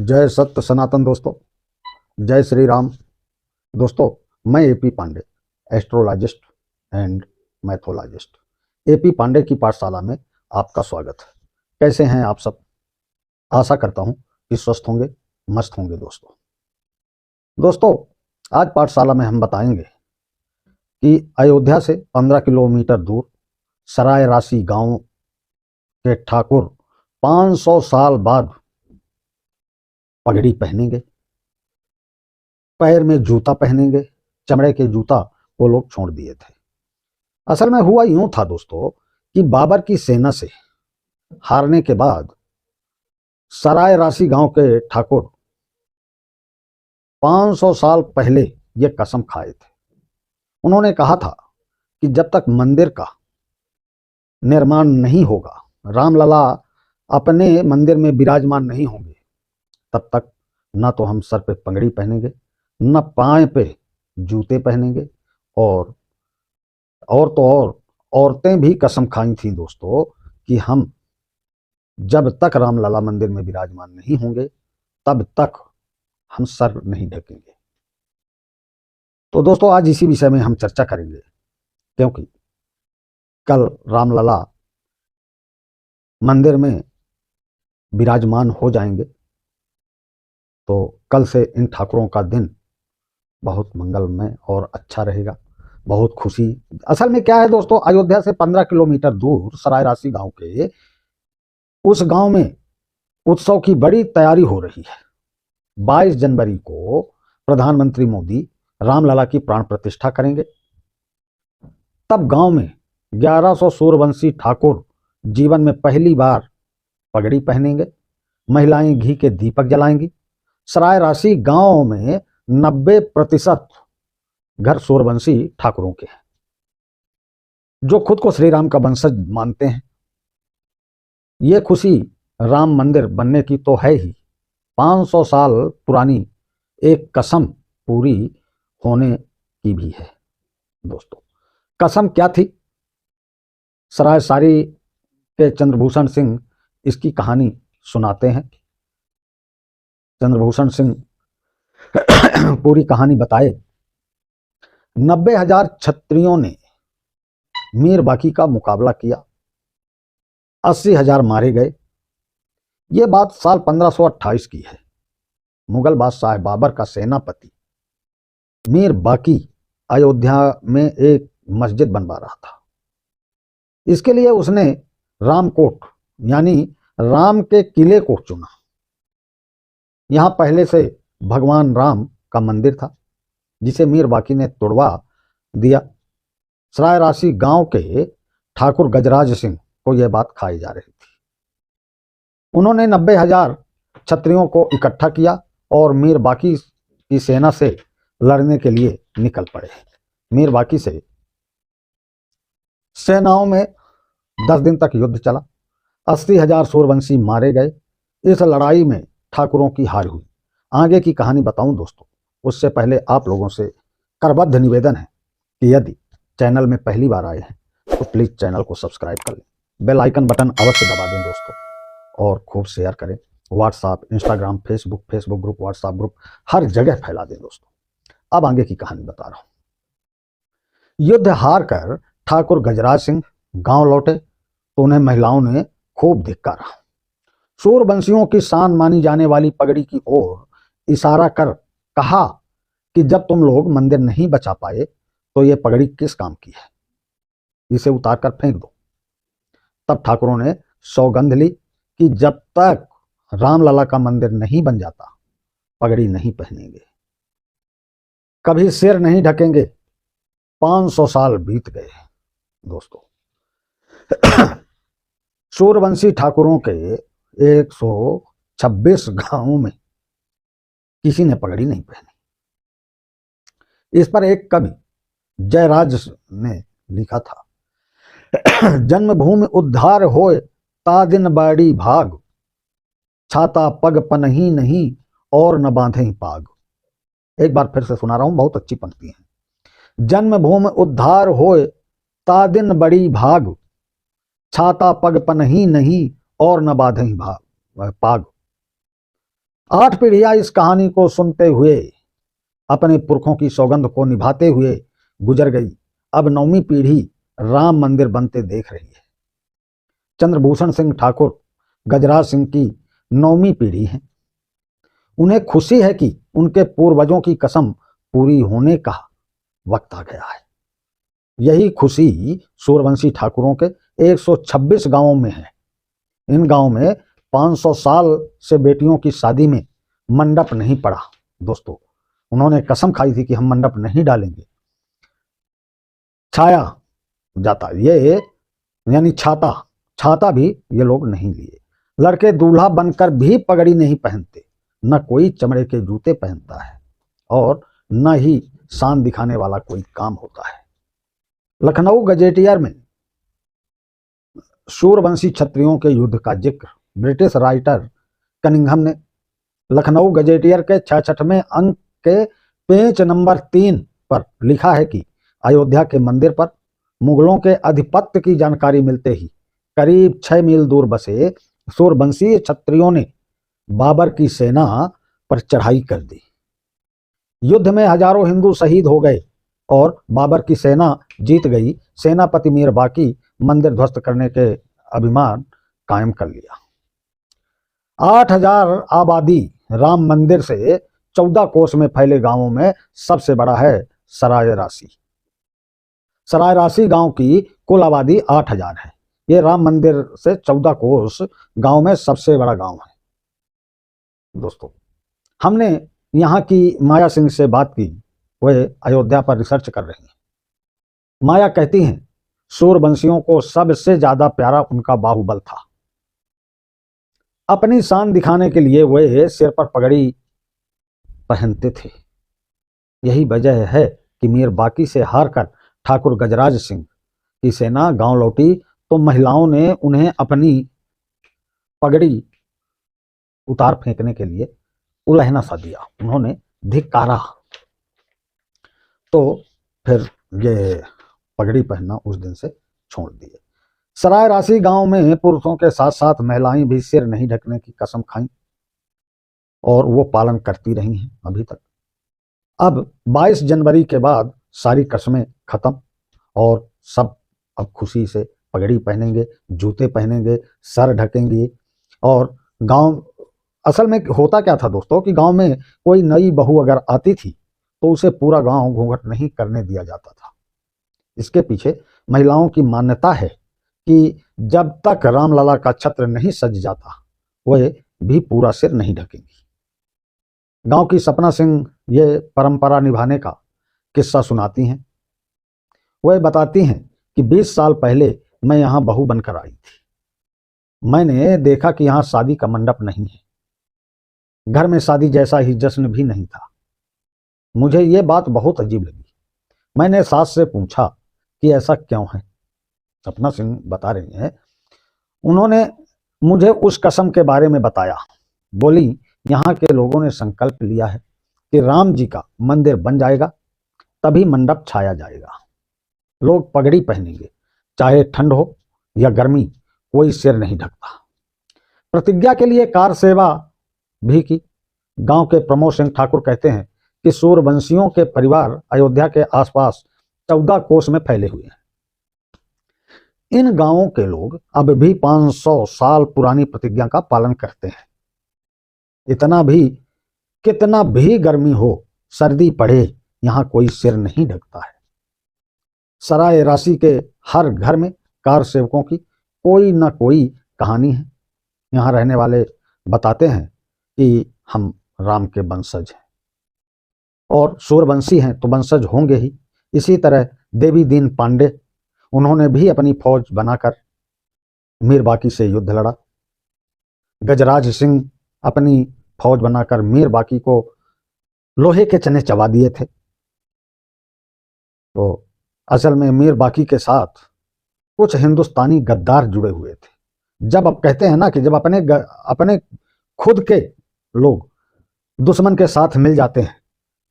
जय सत्य सनातन दोस्तों, जय श्री राम। दोस्तों, मैं A P Pandey, astrologist and mythologist. A P Pandey की पाठशाला में आपका स्वागत है। कैसे हैं आप सब? आशा करता हूं कि स्वस्थ होंगे, मस्त होंगे। दोस्तों, आज पाठशाला में हम बताएंगे कि अयोध्या से 15 किलोमीटर दूर सराय राशि गांव के ठाकुर 500 साल बाद पगड़ी पहनेंगे, पैर में जूता पहनेंगे। चमड़े के जूता वो लोग छोड़ दिए थे। असल में हुआ यूं था दोस्तों कि बाबर की सेना से हारने के बाद सराय राशि गांव के ठाकुर 500 साल पहले ये कसम खाए थे। उन्होंने कहा था कि जब तक मंदिर का निर्माण नहीं होगा, रामलला अपने मंदिर में विराजमान नहीं होंगे, तब तक न तो हम सर पे पगड़ी पहनेंगे, न पाए पे जूते पहनेंगे। और तो और औरतें भी कसम खाई थी दोस्तों कि हम जब तक रामलला मंदिर में विराजमान नहीं होंगे तब तक हम सर नहीं ढकेंगे। तो दोस्तों, आज इसी विषय में हम चर्चा करेंगे, क्योंकि कल रामलला मंदिर में विराजमान हो जाएंगे। तो कल से इन ठाकुरों का दिन बहुत मंगलमय और अच्छा रहेगा, बहुत खुशी। असल में क्या है दोस्तों, अयोध्या से 15 किलोमीटर दूर सराय राशि गांव के उस गांव में उत्सव की बड़ी तैयारी हो रही है। 22 जनवरी को प्रधानमंत्री मोदी रामलला की प्राण प्रतिष्ठा करेंगे। तब गांव में 1100 सूर्यवंशी ठाकुर जीवन में पहली बार पगड़ी पहनेंगे। महिलाएं घी के दीपक जलाएंगी। सराय राशि गांव में 90% घर सूर्यवंशी ठाकुरों के हैं, जो खुद को श्री राम का वंशज मानते हैं। ये खुशी राम मंदिर बनने की तो है ही, 500 साल पुरानी एक कसम पूरी होने की भी है। दोस्तों, कसम क्या थी? सराय सारी के चंद्रभूषण सिंह इसकी कहानी सुनाते हैं। चंद्रभूषण सिंह पूरी कहानी बताए। 90,000 क्षत्रियों ने मीर बाकी का मुकाबला किया, 80,000 मारे गए। ये बात साल 1528 की है। मुगल बादशाह बाबर का सेनापति मीर बाकी अयोध्या में एक मस्जिद बनवा रहा था। इसके लिए उसने रामकोट यानी राम के किले को चुना। यहां पहले से भगवान राम का मंदिर था, जिसे मीर बाकी ने तोड़वा दिया। सराय राशि गांव के ठाकुर गजराज सिंह को यह बात खाई जा रही थी। उन्होंने 90,000 क्षत्रियों को इकट्ठा किया और मीर बाकी की सेना से लड़ने के लिए निकल पड़े। मीर बाकी से सेनाओं में 10 दिन तक युद्ध चला। 80,000 सूर्यवंशी मारे गए। इस लड़ाई में ठाकुरों की हार हुई। आगे की कहानी बताऊं दोस्तों, उससे पहले आप लोगों से करबद्ध निवेदन है कि यदि चैनल में पहली बार आए हैं तो प्लीज़ चैनल को सब्सक्राइब कर लें, बेल आइकन बटन अवश्य दबा दें दोस्तों, और खूब शेयर करें। WhatsApp, Instagram, Facebook group, WhatsApp group, हर जगह फैला दें दोस्तों। अब आगे की कहानी बता रहा हूं। युद्ध हार कर ठाकुर गजराज सिंह गांव लौटे तो उन्हें महिलाओं ने खूब धिक्कारा। सूर्यवंशियों की शान मानी जाने वाली पगड़ी की ओर इशारा कर कहा कि जब तुम लोग मंदिर नहीं बचा पाए तो ये पगड़ी किस काम की है, इसे उतार कर फेंक दो। तब ठाकुरों ने सौगंध ली कि जब तक रामलला का मंदिर नहीं बन जाता पगड़ी नहीं पहनेंगे, कभी सिर नहीं ढकेंगे। 500 साल बीत गए दोस्तों। सूर्यवंशी ठाकुरों के 126 गांवों में किसी ने पगड़ी नहीं पहनी। इस पर एक कवि जयराज ने लिखा था, जन्मभूमि उद्धार होए ता दिन बाड़ी भाग, छाता पग पनही नहीं और न बांधे पाग। एक बार फिर से सुना रहा हूं, बहुत अच्छी पंक्ति है। जन्मभूमि उद्धार होए ता दिन बड़ी भाग, छाता पग पनही नहीं और न बांधे पाग। 8 पीढ़ियां इस कहानी को सुनते हुए, अपने पुरखों की सौगंध को निभाते हुए गुजर गई। अब 9वीं पीढ़ी राम मंदिर बनते देख रही है। चंद्रभूषण सिंह ठाकुर गजराज सिंह की 9वीं पीढ़ी है। उन्हें खुशी है कि उनके पूर्वजों की कसम पूरी होने का वक्त आ गया है। यही खुशी सूर्यवंशी ठाकुरों के 126 गांवों में है। इन गांवों में 500 साल से बेटियों की शादी में मंडप नहीं पड़ा। दोस्तों, उन्होंने कसम खाई थी कि हम मंडप नहीं डालेंगे। छाया जाता ये यानी छाता भी ये लोग नहीं लिए। लड़के दूल्हा बनकर भी पगड़ी नहीं पहनते, न कोई चमड़े के जूते पहनता है और न ही शान दिखाने वाला कोई काम होता है। लखनऊ गजेटियर में सूर्यवंशी क्षत्रियों के युद्ध का जिक्र ब्रिटिश राइटर कनिंघम ने लखनऊ गजेटियर के 66वें अंक के पेज नंबर 3 पर लिखा है कि अयोध्या के मंदिर पर मुगलों के आधिपत्य की जानकारी मिलते ही करीब 6 मील दूर बसे सूर्यवंशी क्षत्रियों ने बाबर की सेना पर चढ़ाई कर दी। युद्ध में हजारों हिंदू शहीद हो गए और बाबर की सेना जीत गई। सेनापति मीर बाकी मंदिर ध्वस्त करने के अभिमान कायम कर लिया। 8000 आबादी राम मंदिर से 14 कोस में फैले गांवों में सबसे बड़ा है सराय राशि। सराय राशि गांव की कुल आबादी 8000 है। ये राम मंदिर से 14 कोस गांव में सबसे बड़ा गांव है। दोस्तों, हमने यहाँ की माया सिंह से बात की। वे अयोध्या पर रिसर्च कर रही हैं। माया कहती हैं सूर्यवंशियों को सबसे ज्यादा प्यारा उनका बाहुबल था। अपनी शान दिखाने के लिए वे सिर पर पगड़ी पहनते थे। यही वजह है कि मीर बाकी से हारकर ठाकुर गजराज सिंह की सेना गांव लौटी तो महिलाओं ने उन्हें अपनी पगड़ी उतार फेंकने के लिए उलहना सा दिया। उन्होंने धिक्कारा, तो फिर ये पगड़ी पहनना उस दिन से छोड़ दिए। सराय राशि गांव में पुरुषों के साथ साथ महिलाएं भी सिर नहीं ढकने की कसम खाई और वो पालन करती रही हैं अभी तक। अब 22 जनवरी के बाद सारी कसमें खत्म और सब अब खुशी से पगड़ी पहनेंगे, जूते पहनेंगे, सर ढकेंगे। और गांव असल में होता क्या था दोस्तों कि गांव में कोई नई बहू अगर आती थी तो उसे पूरा गांव घूंघट नहीं करने दिया जाता था। इसके पीछे महिलाओं की मान्यता है कि जब तक रामलला का छत्र नहीं सज जाता वह भी पूरा सिर नहीं ढकेंगी। गांव की सपना सिंह ये परंपरा निभाने का किस्सा सुनाती हैं। वह बताती हैं कि 20 साल पहले मैं यहाँ बहू बनकर आई थी। मैंने देखा कि यहाँ शादी का मंडप नहीं है, घर में शादी जैसा ही जश्न भी नहीं था। मुझे ये बात बहुत अजीब लगी। मैंने सास से पूछा कि ऐसा क्यों है। सपना सिंह बता रही हैं, उन्होंने मुझे उस कसम के बारे में बताया। बोली, यहाँ के लोगों ने संकल्प लिया है कि राम जी का मंदिर बन जाएगा तभी मंडप छाया जाएगा। लोग पगड़ी पहनेंगे, चाहे ठंड हो या गर्मी, कोई सिर नहीं ढकता। प्रतिज्ञा के लिए कार सेवा भी की। गांव के प्रमोद सिंह ठाकुर कहते हैं कि सूर्यवंशियों के परिवार अयोध्या के आसपास 14 कोस में फैले हुए हैं। इन गांवों के लोग अब भी 500 साल पुरानी प्रतिज्ञा का पालन करते हैं। इतना भी कितना भी गर्मी हो, सर्दी पड़े, यहां कोई सिर नहीं ढकता है। सराय राशि के हर घर में कार सेवकों की कोई ना कोई कहानी है। यहाँ रहने वाले बताते हैं कि हम राम के वंशज हैं और सूर्यवंशी हैं तो वंशज होंगे ही। इसी तरह देवी दीन पांडे, उन्होंने भी अपनी फौज बनाकर मीर बाकी से युद्ध लड़ा। गजराज सिंह अपनी फौज बनाकर मीर बाकी को लोहे के चने चबा दिए थे। तो असल में मीर बाकी के साथ कुछ हिंदुस्तानी गद्दार जुड़े हुए थे। जब अब कहते हैं ना कि जब अपने खुद के लोग दुश्मन के साथ मिल जाते हैं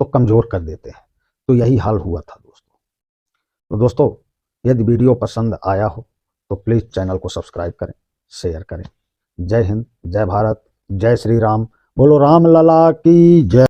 तो कमजोर कर देते हैं। तो यही हाल हुआ था दोस्तों। तो दोस्तों, यदि वीडियो पसंद आया हो तो प्लीज़ चैनल को सब्सक्राइब करें, शेयर करें। जय हिंद, जय भारत, जय श्री राम, बोलो राम लला की जय।